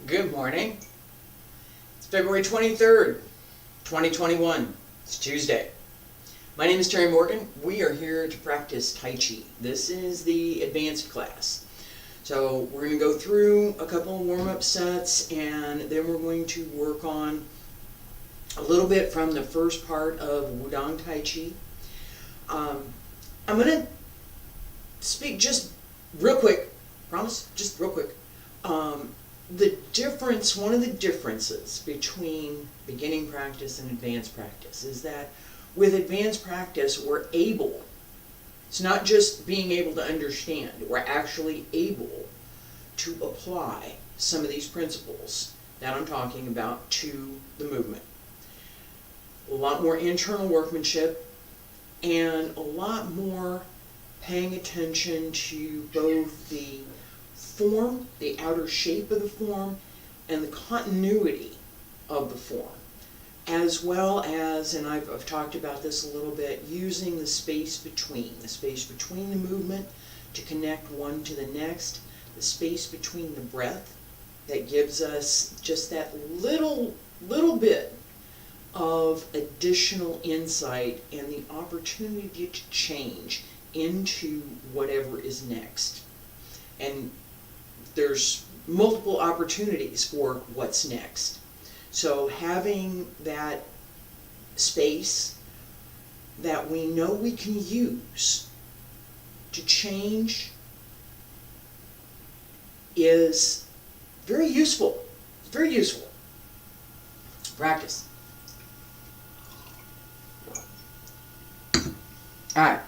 Good morning. It's February 23rd, 2021. It's Tuesday. My name is Terry Morgan. We are here to practice Taiji. This is the advanced class. So we're going to go through a couple of warm-up sets, and then we're going to work on a little bit from the first part of Wudang Taiji. I'm going to speak just real quick, promise, just real quick. One of the differences between beginning practice and advanced practice is that with advanced practice, we're able, it's not just being able to understand, we're actually able to apply some of these principles that I'm talking about to the movement. A lot more internal workmanship and a lot more paying attention to both the form, the outer shape of the form, and the continuity of the form, as well as, and I've talked about this a little bit, using the space between the movement to connect one to the next, the space between the breath that gives us just that little bit of additional insight and the opportunity to change into whatever is next. And there's multiple opportunities for what's next. So having that space that we know we can use to change is very useful. It's very useful. Practice. Alright.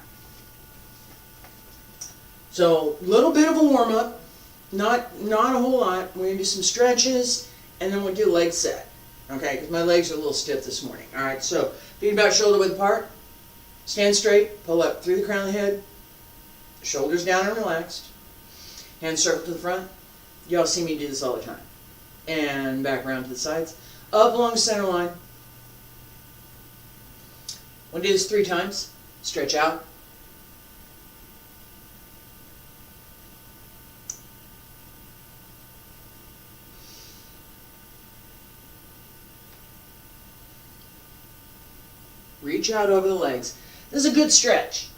So, a little bit of a warm-up. Not a whole lot. We're going to do some stretches, and then we'll do a leg set. Okay, because my legs are a little stiff this morning. Alright, so feet about shoulder width apart. Stand straight, pull up through the crown of the head. Shoulders down and relaxed. Hands circle to the front. Y'all see me do this all the time. And back around to the sides. Up along the center line. We'll do this 3 times. Stretch out. Reach out over the legs. This is a good stretch.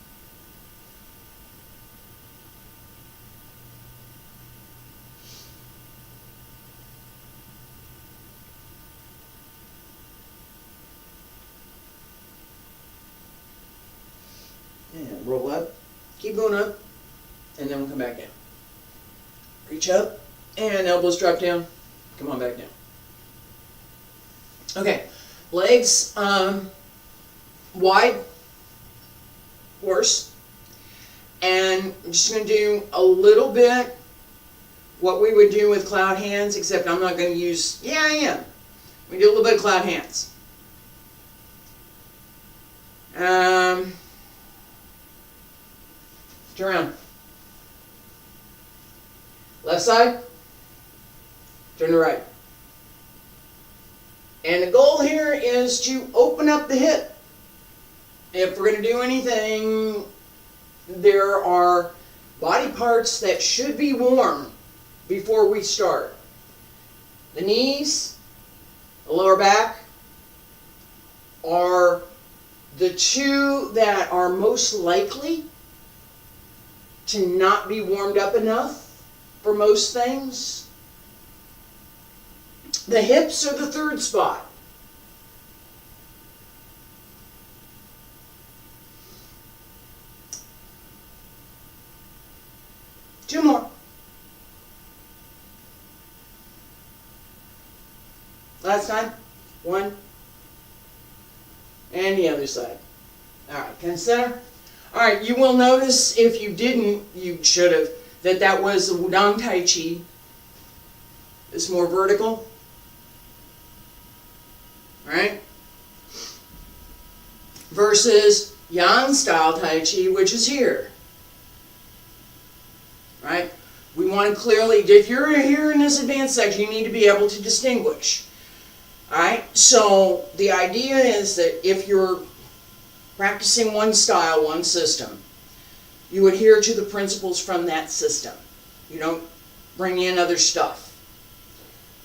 And roll up. Keep going up. And then we'll come back down. Reach up. And elbows drop down. Come on back down. Okay. Legs, wide, worse, and I'm just going to do a little bit what we would do with cloud hands, except I'm not going to use, yeah I am, we do a little bit of cloud hands. Turn around. Left side, turn to right. And the goal here is to open up the hip. If we're going to do anything, there are body parts that should be warm before we start. The knees, the lower back, are the two that are most likely to not be warmed up enough for most things. The hips are the 3rd spot. Two more. Last time. 1. And the other side. Alright, kind of center. Alright, you will notice, if you didn't, you should have, that was the Wudang Taiji. It's more vertical. Right? Versus Yang style Taiji, which is here. Right? We want to clearly, if you're here in this advanced section, you need to be able to distinguish. Alright? So, the idea is that if you're practicing one style, one system, you adhere to the principles from that system. You don't bring in other stuff.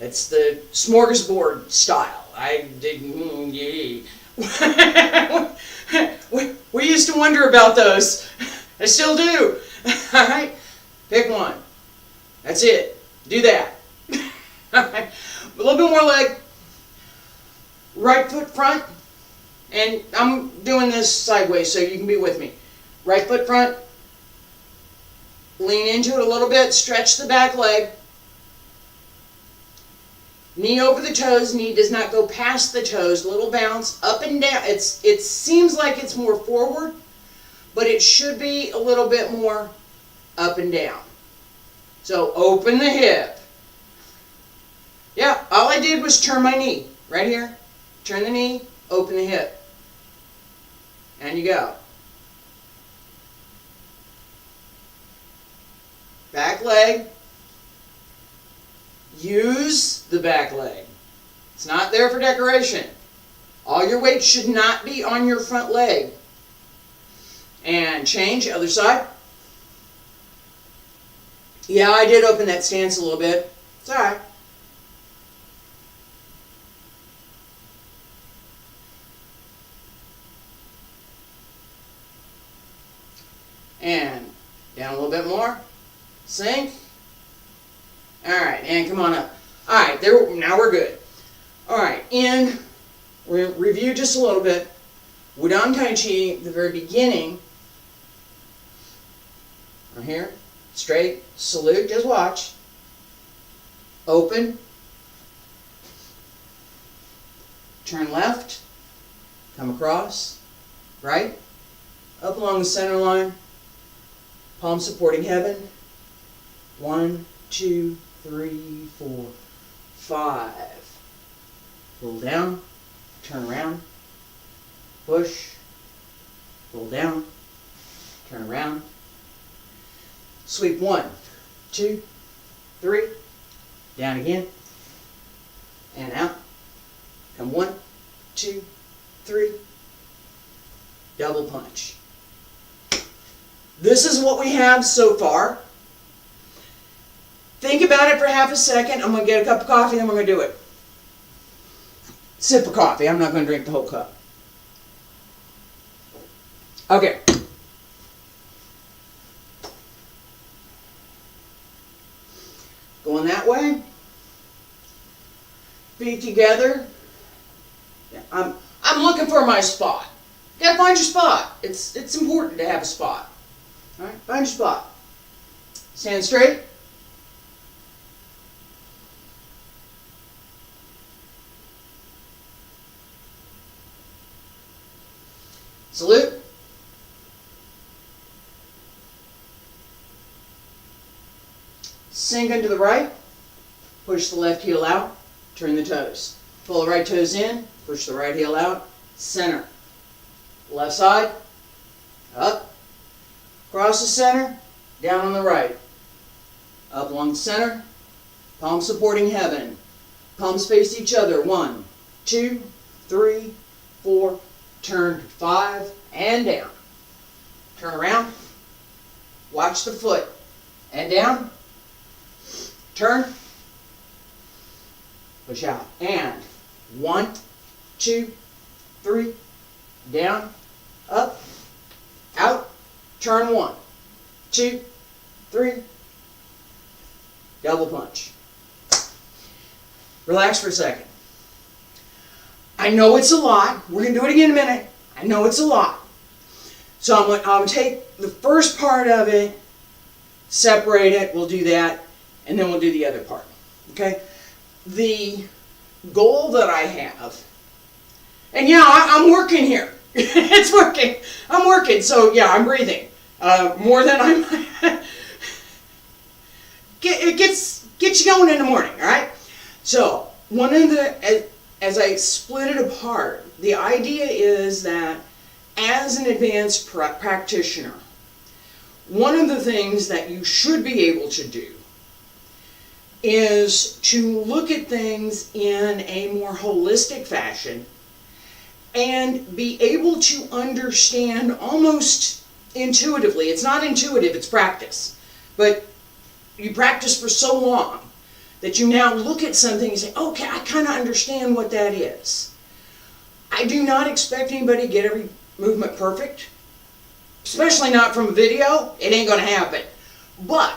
It's the smorgasbord style. I didn't. Yeah. we used to wonder about those. I still do. All right, pick one. That's it. Do that. All right. A little bit more leg. Right foot front, and I'm doing this sideways so you can be with me. Right foot front. Lean into it a little bit. Stretch the back leg. Knee over the toes. Knee does not go past the toes. Little bounce up and down. It seems like it's more forward, but it should be a little bit more up and down. So open the hip. Yeah, all I did was turn my knee right here. Turn the knee, open the hip. And you go. Back leg. Use the back leg. It's not there for decoration. All your weight should not be on your front leg. And change, other side. Yeah, I did open that stance a little bit. It's alright. And down a little bit more. Sink. Alright, and come on up. Alright, now we're good. Alright, we'll review just a little bit. Wudang Taiji, the very beginning. Right here. Straight. Salute. Just watch. Open. Turn left. Come across. Right. Up along the center line. Palm supporting heaven. 1, 2, 3, 4, 5. Pull down. Turn around. Push. Pull down. Turn around. Sweep 1, 2, 3. Down again. And out. Come 1, 2, 3. Double punch. This is what we have so far. Think about it for half a second. I'm going to get a cup of coffee, then we're going to do it. Sip of coffee. I'm not going to drink the whole cup. Okay. Going that way. Feet together. Yeah, I'm looking for my spot. You gotta find your spot. It's important to have a spot. Alright, find your spot. Stand straight. Salute. Sink into the right. Push the left heel out. Turn the toes. Pull the right toes in. Push the right heel out. Center. Left side. Up. Across the center. Down on the right. Up along the center. Palms supporting heaven. Palms face each other. 1, 2, 3, 4. Turn 5 and down. Turn around. Watch the foot. And down. Turn. Push out. And 1, 2, 3. Down. Up. Out. Turn 1, 2, 3. Double punch. Relax for a second. I know it's a lot. We're going to do it again in a minute. I know it's a lot. So I'm going to take the first part of it, separate it, we'll do that, and then we'll do the other part. Okay? The goal that I have, and yeah, I'm working here. It's working. I'm working. So yeah, I'm breathing. More than I'm... It gets you going in the morning, alright? So, one of the... As I split it apart, the idea is that as an advanced practitioner, one of the things that you should be able to do is to look at things in a more holistic fashion and be able to understand almost intuitively. It's not intuitive, it's practice. But you practice for so long that you now look at something and say, okay, I kind of understand what that is. I do not expect anybody to get every movement perfect, especially not from a video. It ain't going to happen. But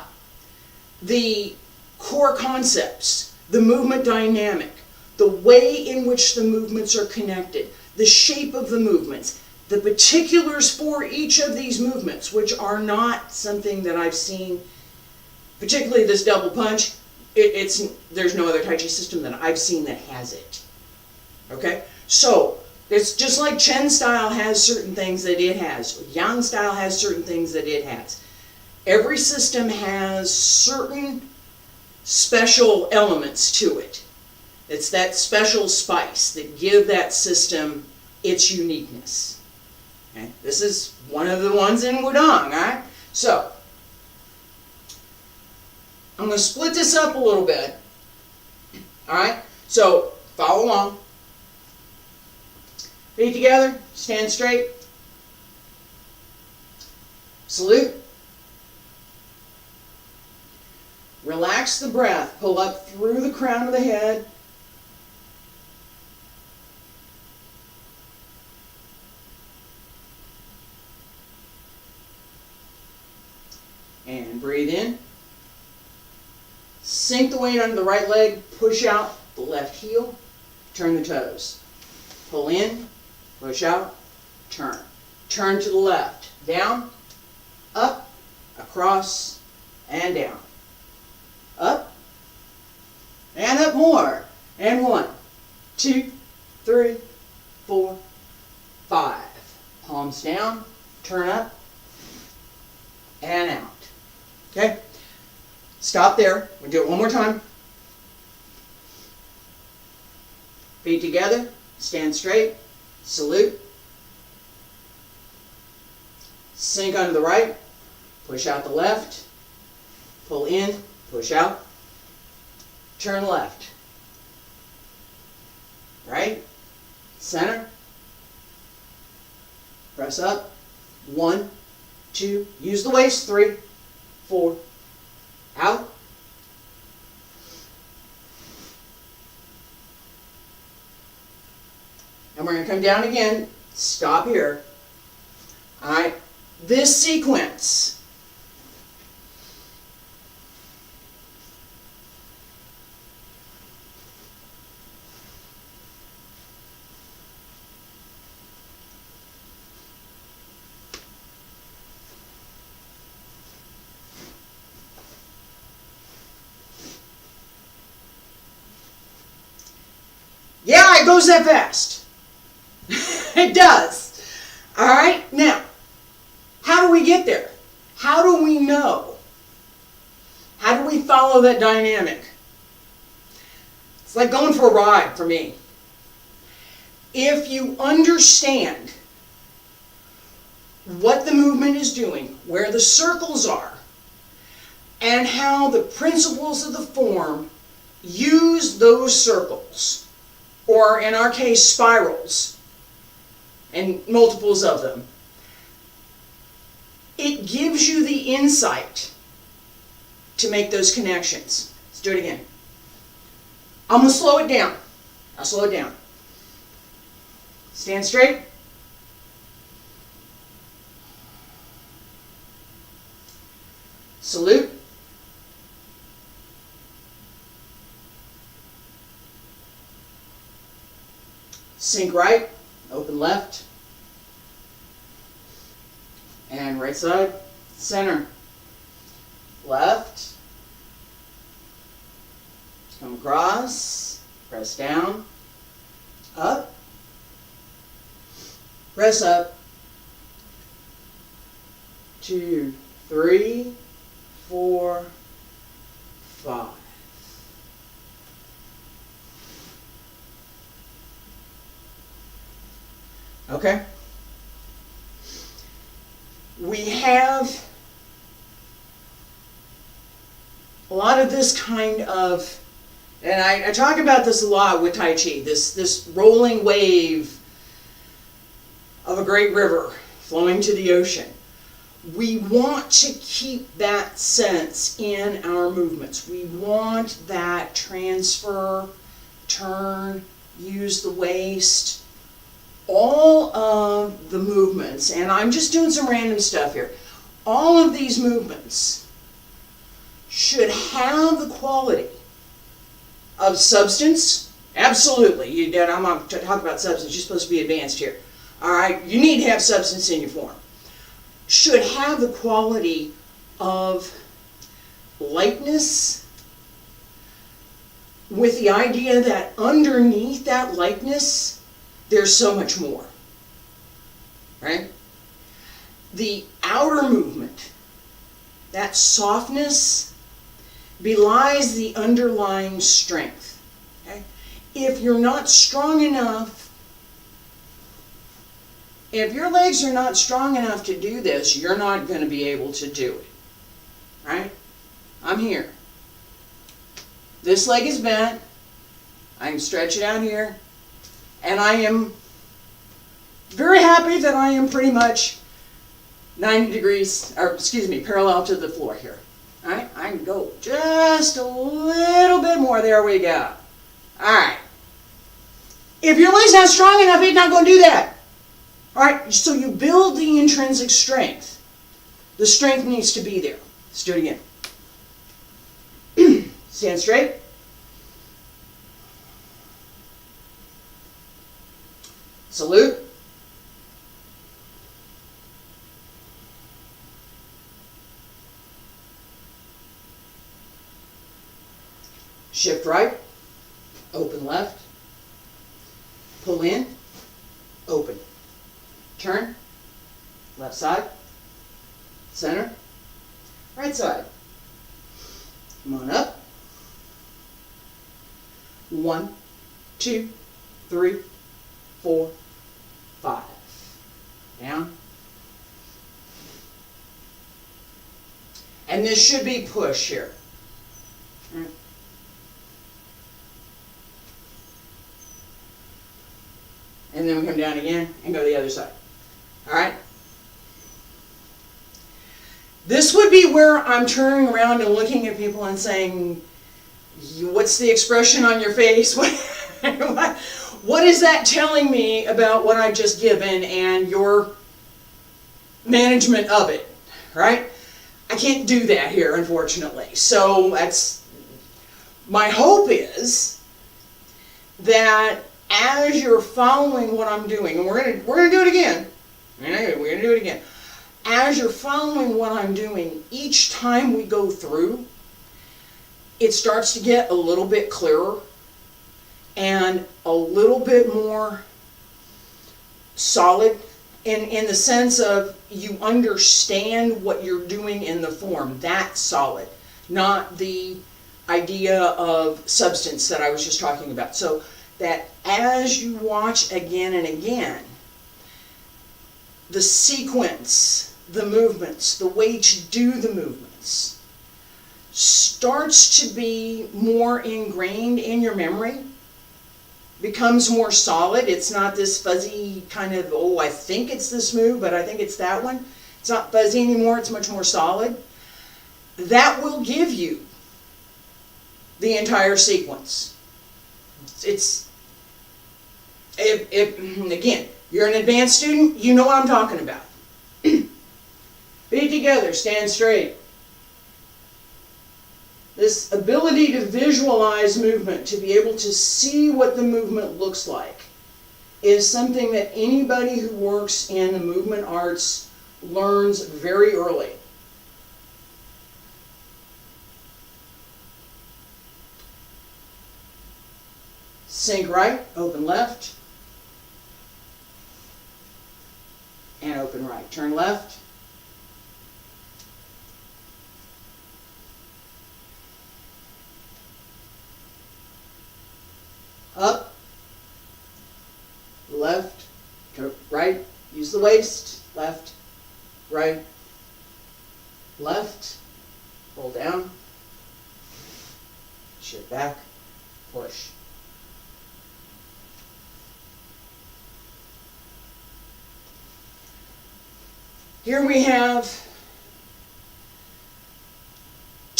the core concepts, the movement dynamic, the way in which the movements are connected, the shape of the movements, the particulars for each of these movements, which are not something that I've seen, particularly this double punch, there's no other Tai Chi system that I've seen that has it. Okay? So, it's just like Chen style has certain things that it has. Yang style has certain things that it has. Every system has certain special elements to it. It's that special spice that give that system its uniqueness. Okay? This is one of the ones in Wudang, alright? So, I'm going to split this up a little bit. Alright? So, follow along. Feet together, stand straight. Salute. Relax the breath. Pull up through the crown of the head. And breathe in. Sink the weight under the right leg. Push out the left heel. Turn the toes. Pull in. Push out. Turn. Turn to the left. Down. Up. Across. And down. Up. And up more. And 1, 2, 3, 4, 5. Palms down. Turn up. And out. Okay? Stop there. We'll do it one more time. Feet together. Stand straight. Salute. Sink under the right. Push out the left. Pull in. Push out. Turn left. Right. Center. Press up. 1, 2. Use the waist. 3, 4. Out. And we're going to come down again. Stop here. Alright. This sequence. Yeah, it goes that fast. It does. Alright, now, how do we get there? How do we know? How do we follow that dynamic? It's like going for a ride for me. If you understand what the movement is doing, where the circles are, and how the principles of the form use those circles, or in our case, spirals, and multiples of them, it gives you the insight to make those connections. Let's do it again. I'm going to slow it down. I'll slow it down. Stand straight. Salute. Sink right, open left, and right side, center, left, come across, press down, up, press up, 2, 3, 4, 5. Okay? We have a lot of this kind of, and I talk about this a lot with Tai Chi, this rolling wave of a great river flowing to the ocean. we want to keep that sense in our movements. We want that transfer, turn, use the waist, all of the movements, and I'm just doing some random stuff here. All of these movements should have the quality of substance. Absolutely. I'm not talking about substance. You're supposed to be advanced here. All right? You need to have substance in your form. Should have the quality of lightness, with the idea that underneath that lightness, there's so much more. Right? The outer movement, that softness, belies the underlying strength. Okay? If you're not strong enough, if your legs are not strong enough to do this, you're not going to be able to do it. Right? I'm here. This leg is bent. I can stretch it out here. And I am very happy that I am pretty much 90 degrees, or excuse me, parallel to the floor here. All right? I can go just a little bit more. There we go. All right. If your leg's not strong enough, it's not going to do that. All right, so you build the intrinsic strength. The strength needs to be there. Let's do it again. Stand straight. Salute. Shift right. Open left. Pull in. Open. Turn, left side, center, right side. Come on up. 1, 2, 3, 4, 5. Down. And this should be push here. All right. And then we come down again and go to the other side. All right? This would be where I'm turning around and looking at people and saying, what's the expression on your face? What is that telling me about what I've just given and your management of it? Right? I can't do that here, unfortunately. So that's, my hope is that as you're following what I'm doing, and we're gonna do it again. We're going to do it again. As you're following what I'm doing, each time we go through, it starts to get a little bit clearer and a little bit more solid in the sense of you understand what you're doing in the form. That's solid, not the idea of substance that I was just talking about. So that as you watch again and again, the sequence, the movements, the way to do the movements starts to be more ingrained in your memory, becomes more solid. It's not this fuzzy kind of, oh, I think it's this move, but I think it's that one. It's not fuzzy anymore. It's much more solid. That will give you the entire sequence. Again, you're an advanced student, you know what I'm talking about. Feet together, stand straight. This ability to visualize movement, to be able to see what the movement looks like, is something that anybody who works in the movement arts learns very early. Sink right, open left, and open right. Turn left. Up, left, right, use the waist, left, right, left, pull down, shift back, push. Here we have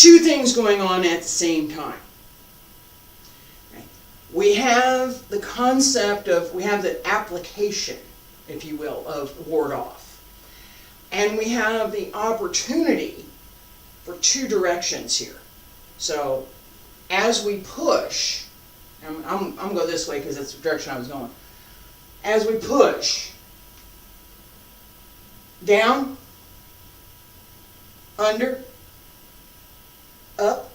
two things going on at the same time. We have the concept of, we have the application, if you will, of ward off. And we have the opportunity for two directions here. So as we push, I'm going to go this way because that's the direction I was going. As we push, down, under, up,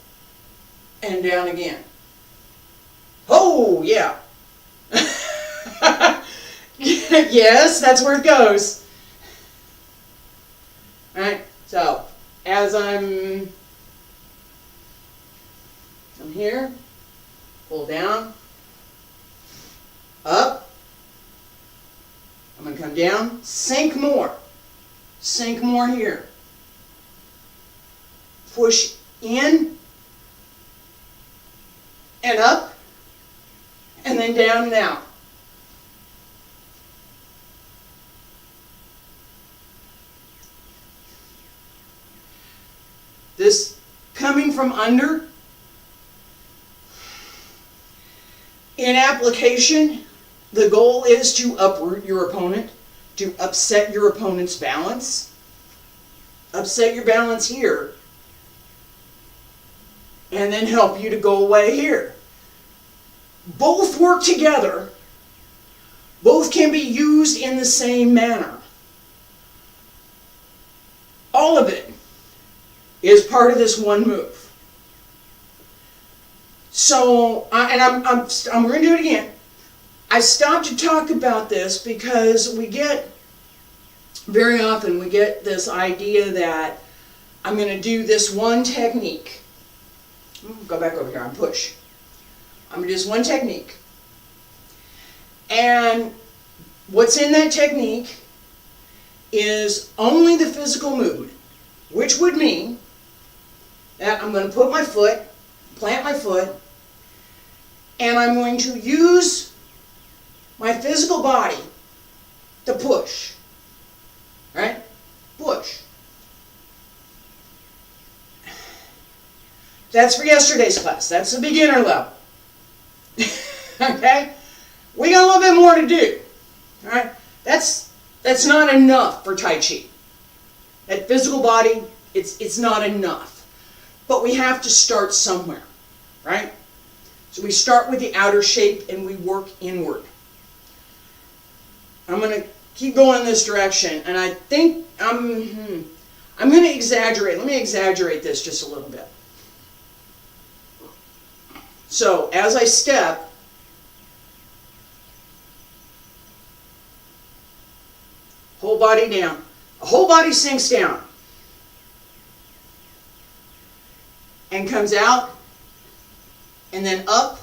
and down again. Oh, yeah. Yes, that's where it goes. Alright, so as I'm here, pull down, up, I'm going to come down, sink more here, push in and up, and then down and out. This coming from under, in application, the goal is to uproot your opponent, to upset your opponent's balance. Upset your balance here, and then help you to go away here. Both work together. Both can be used in the same manner. All of it is part of this one move. So, and I'm going to do it again. I stopped to talk about this because very often we get this idea that I'm going to do this one technique. Go back over here on push. I'm going to do this one technique. And what's in that technique is only the physical mood, which would mean that I'm going to put my foot, plant my foot, and I'm going to use my physical body to push. Right? Push. That's for yesterday's class. That's the beginner level. Okay? We got a little bit more to do. Alright? That's not enough for Tai Chi. That physical body, it's not enough. But we have to start somewhere. Right? So we start with the outer shape and we work inward. I'm going to keep going this direction, and I think I'm going to exaggerate. Let me exaggerate this just a little bit. So, as I step, whole body down. The whole body sinks down and comes out and then up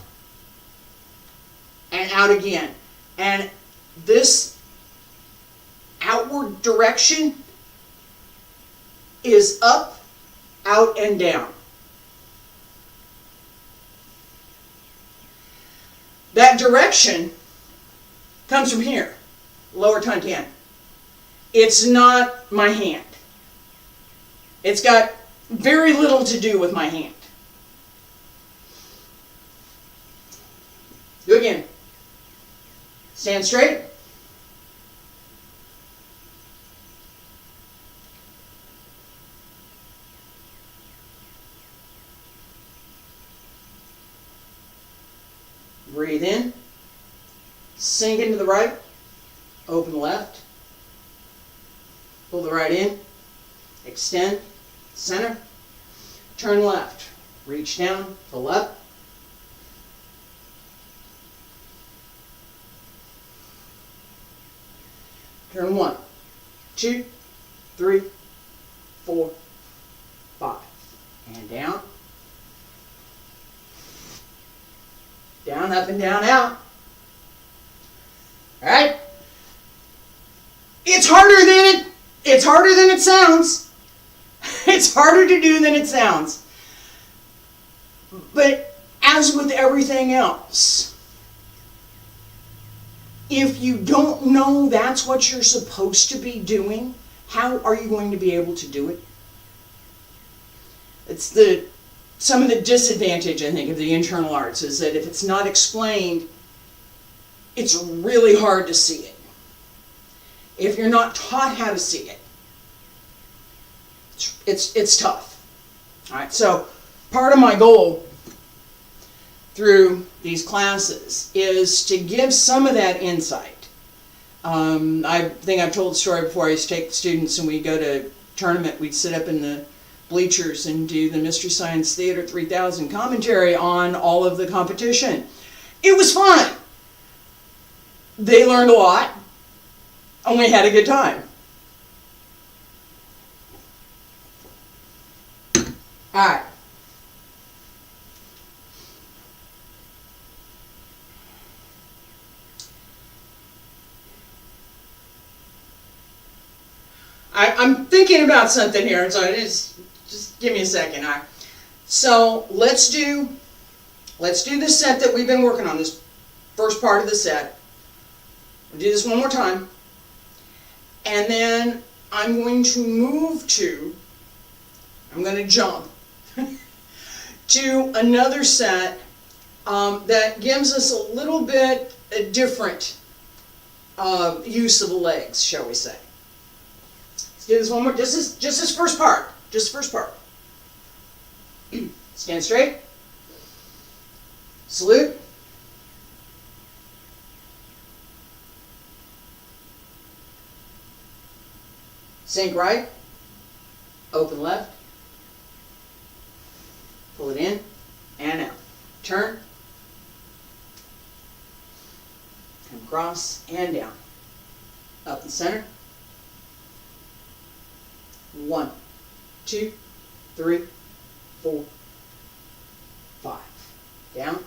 and out again. And this outward direction is up, out, and down. That direction comes from here, lower Tantian. It's not my hand. It's got very little to do with my hand. Do it again. Stand straight. Breathe in. Sink into the right. Open left. Pull the right in. Extend. Center. Turn left. Reach down. Pull up. Turn 1, 2, 3, 4, 5. And down. Down, up, and down, out. Alright? It's harder than it sounds. It's harder to do than it sounds. But as with everything else, if you don't know that's what you're supposed to be doing, how are you going to be able to do it? It's some of the disadvantage, I think, of the internal arts is that if it's not explained, it's really hard to see it. If you're not taught how to see it, it's tough. All right, so part of my goal through these classes is to give some of that insight. I think I've told the story before. I used to take students and we'd go to tournament, we'd sit up in the bleachers and do the Mystery Science Theater 3000 commentary on all of the competition. It was fun. They learned a lot, and we had a good time. All right. I'm thinking about something here, so just give me a second. All right. So let's do this set that we've been working on, this first part of the set. We'll do this one more time. And then I'm going to jump to another set that gives us a little bit a different use of the legs, shall we say. Let's do this one more. Just this first part. Just the first part. Stand straight. Salute. Sink right. Open left. Pull it in and out. Turn. Come across and down. Up and center. 1, 2, 3, 4, 5. Down.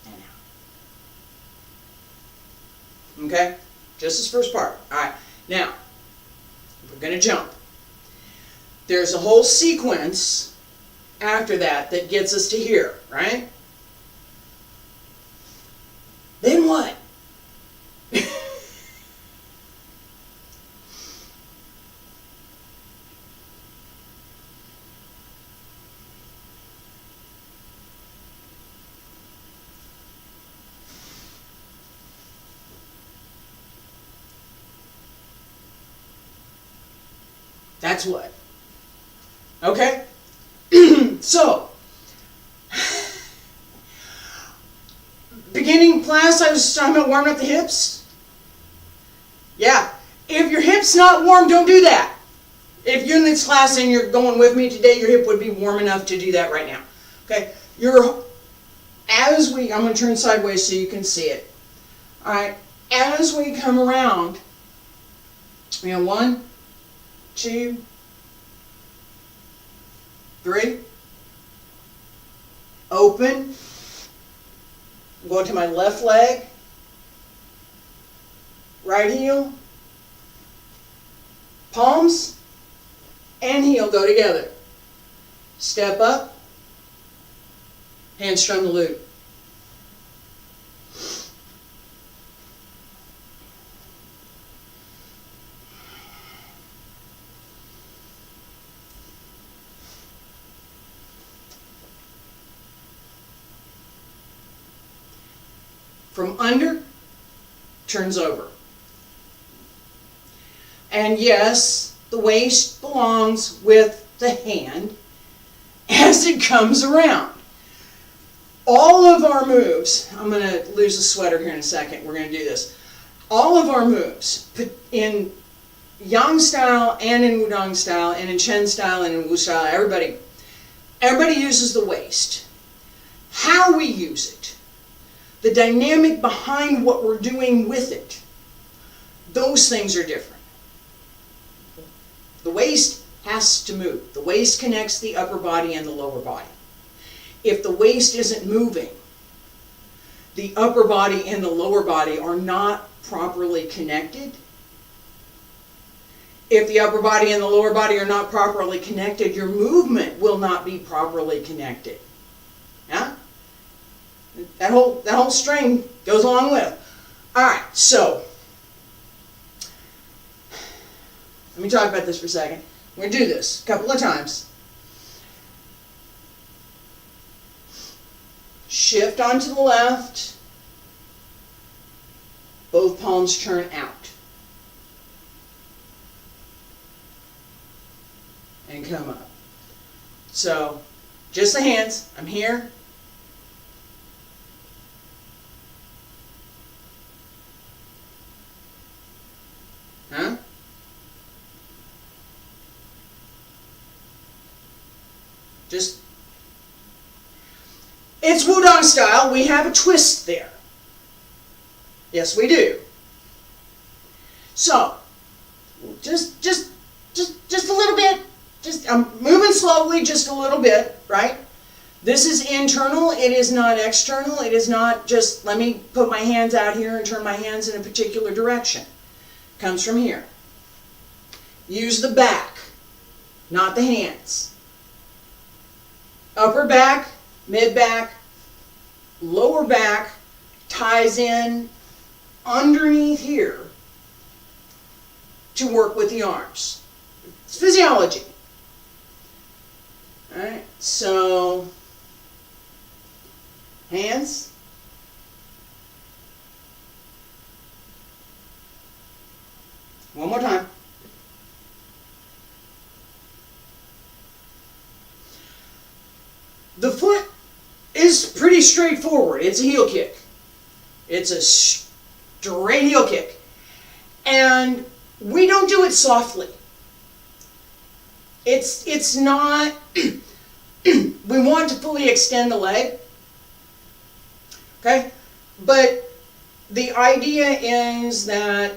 And out. Okay? Just this first part. Alright. Now, we're going to jump. There's a whole sequence after that that gets us to here, right? Then what? That's what. Okay? So, beginning class, I was talking about warming up the hips. Yeah. If your hip's not warm, don't do that. If you're in this class and you're going with me today, your hip would be warm enough to do that right now. Okay? I'm going to turn sideways so you can see it. Alright? As we come around, 1, 2, 3, open, go to my left leg, right heel, palms and heel go together. Step up, hand strum the loop. From under, turns over. And yes, the waist belongs with the hand as it comes around. All of our moves, I'm going to lose a sweater here in a second, we're going to do this. All of our moves, in Yang style and in Wudang style and in Chen style and in Wu style, everybody uses the waist. How we use it, the dynamic behind what we're doing with it, those things are different. The waist has to move. The waist connects the upper body and the lower body. If the waist isn't moving, the upper body and the lower body are not properly connected. If the upper body and the lower body are not properly connected, your movement will not be properly connected. Yeah? That whole string goes along with it. Alright, so let me talk about this for a second. We're going to do this a couple of times. Shift onto the left. Both palms turn out. And come up. So, just the hands. I'm here. Huh? Just, it's Wudang style. We have a twist there. Yes, we do. So, just a little bit. I'm moving slowly, just a little bit, right? This is internal. It is not external. It is not just, let me put my hands out here and turn my hands in a particular direction. Comes from here. Use the back, not the hands. Upper back, mid back, lower back ties in underneath here to work with the arms. It's physiology. Alright, so hands. One more time. The foot is pretty straightforward. It's a heel kick. It's a straight heel kick. And we don't do it softly. It's not, we want to fully extend the leg. Okay? But the idea is that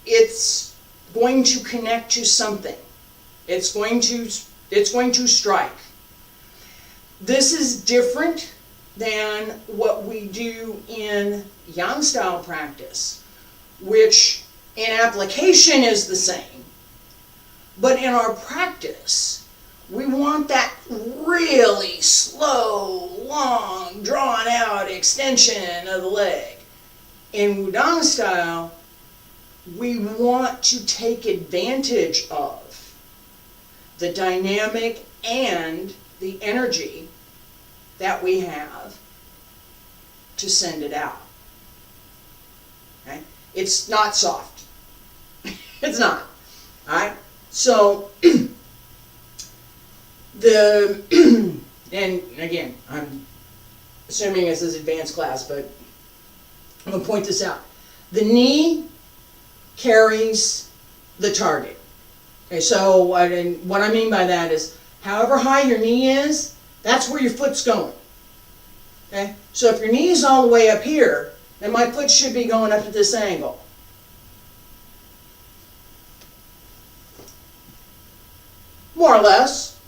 it's going to connect to something. It's going to strike. This is different than what we do in Yang style practice, which in application is the same, but in our practice, we want that really slow, long, drawn out extension of the leg. In Wudang style, we want to take advantage of the dynamic and the energy that we have to send it out. Okay? It's not soft. It's not. Alright? So, and again, I'm assuming this is advanced class, but I'm going to point this out. The knee carries the target. Okay, so what I mean by that is, however high your knee is, that's where your foot's going. Okay? So if your knee is all the way up here, then my foot should be going up at this angle. More or less.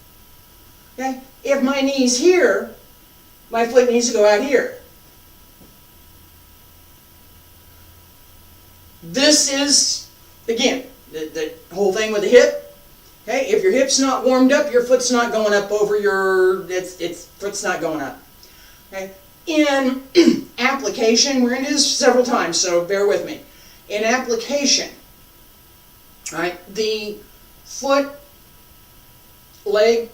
Okay? If my knee's here, my foot needs to go out here. This is, again, the whole thing with the hip. Okay, if your hip's not warmed up, your foot's not going up over your, foot's not going up. Okay, in application, we're going to do this several times, so bear with me. In application, right, the foot, leg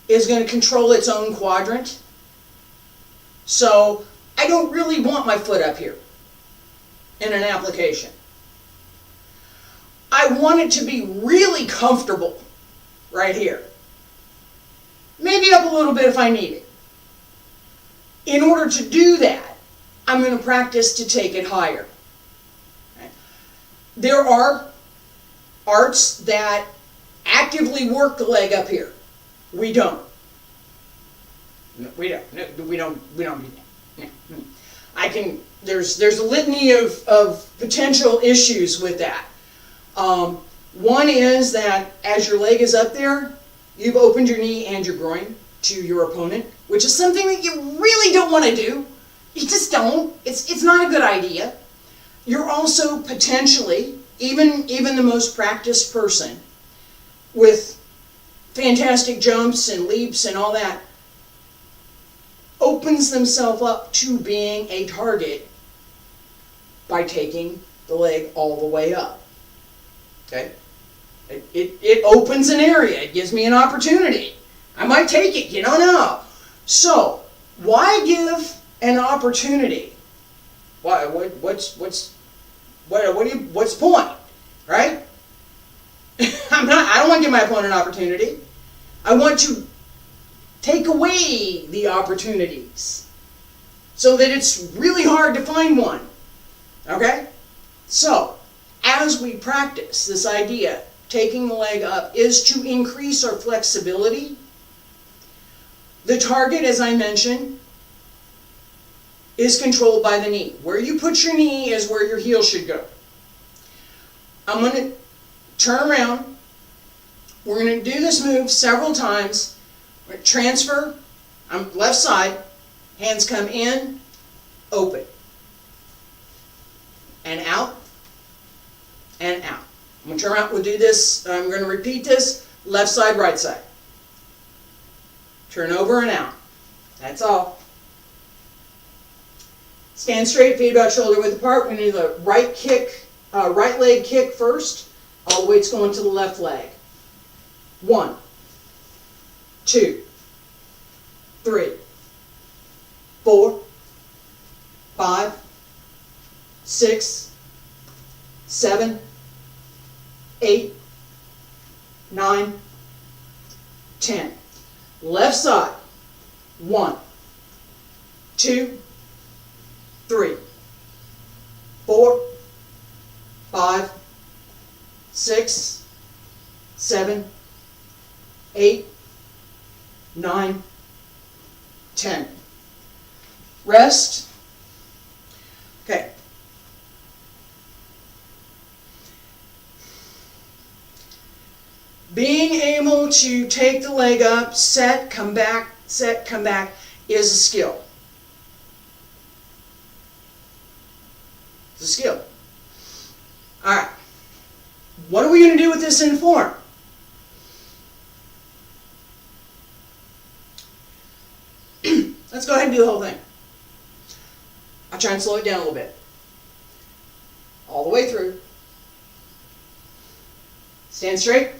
is going to control its own quadrant. So I don't really want my foot up here in an application. I want it to be really comfortable right here. Maybe up a little bit if I need it. In order to do that, I'm going to practice to take it higher. Okay. There are arts that actively work the leg up here. We don't. No, we don't. No, we don't do that. No. There's a litany of potential issues with that. One is that as your leg is up there, you've opened your knee and your groin to your opponent, which is something that you really don't want to do. You just don't. It's not a good idea. You're also potentially, even the most practiced person with fantastic jumps and leaps and all that, opens themselves up to being a target by taking the leg all the way up. Okay? It opens an area. It gives me an opportunity. I might take it. You don't know. So, why give an opportunity? Why? What's the point? Right? I don't want to give my opponent an opportunity. I want to take away the opportunities so that it's really hard to find one. Okay? So, as we practice this idea, taking the leg up is to increase our flexibility. The target, as I mentioned, is controlled by the knee. Where you put your knee is where your heel should go. I'm going to turn around. We're going to do this move several times. We're going to transfer. I'm left side. Hands come in, open. And out, and out. I'm going to turn around. We'll do this. I'm going to repeat this. Left side, right side. Turn over and out. That's all. Stand straight, feet about shoulder width apart. We're going to do the right kick, right leg kick first. All the weight's going to the left leg. 1, 2, 3, 4, 5, 6, 7, 8, 9, 10. Left side. 1, 2, 3, 4, 5, 6, 7, 8, 9, 10. Rest. Okay. Being able to take the leg up, set, come back, is a skill. It's a skill. All right. What are we going to do with this in form? Let's go ahead and do the whole thing. I'll try and slow it down a little bit. All the way through. Stand straight.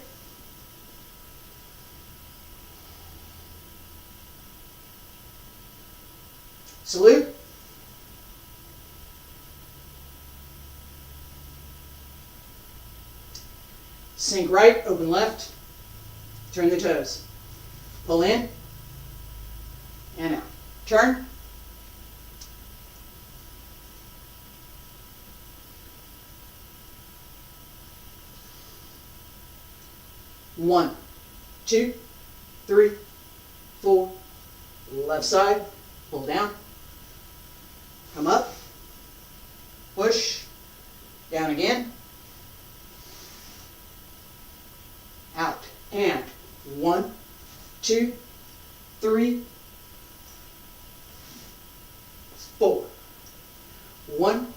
Salute. Sink right, open left. Turn the toes. Pull in and out. Turn. One, 2, 3, 4. Left side. Pull down. Come up. Push. Down again. Out. And 1, 2, 3, 4. 1,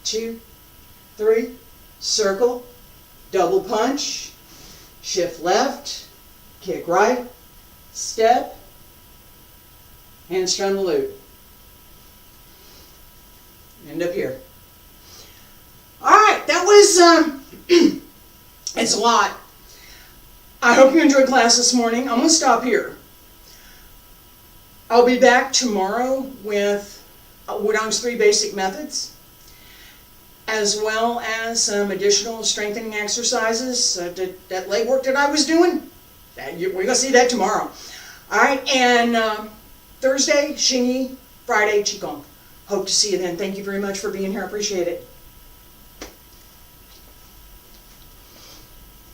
2, 3. Circle. Double punch. Shift left. Kick right. Step. Handstring the loop. End up here. Alright, that was, it's a lot. I hope you enjoyed class this morning. I'm going to stop here. I'll be back tomorrow with Wudang's 3 basic methods, as well as some additional strengthening exercises, that leg work that I was doing. We're going to see that tomorrow. Alright, and Thursday, Xingyi, Friday, Qigong. Hope to see you then. Thank you very much for being here. I appreciate it.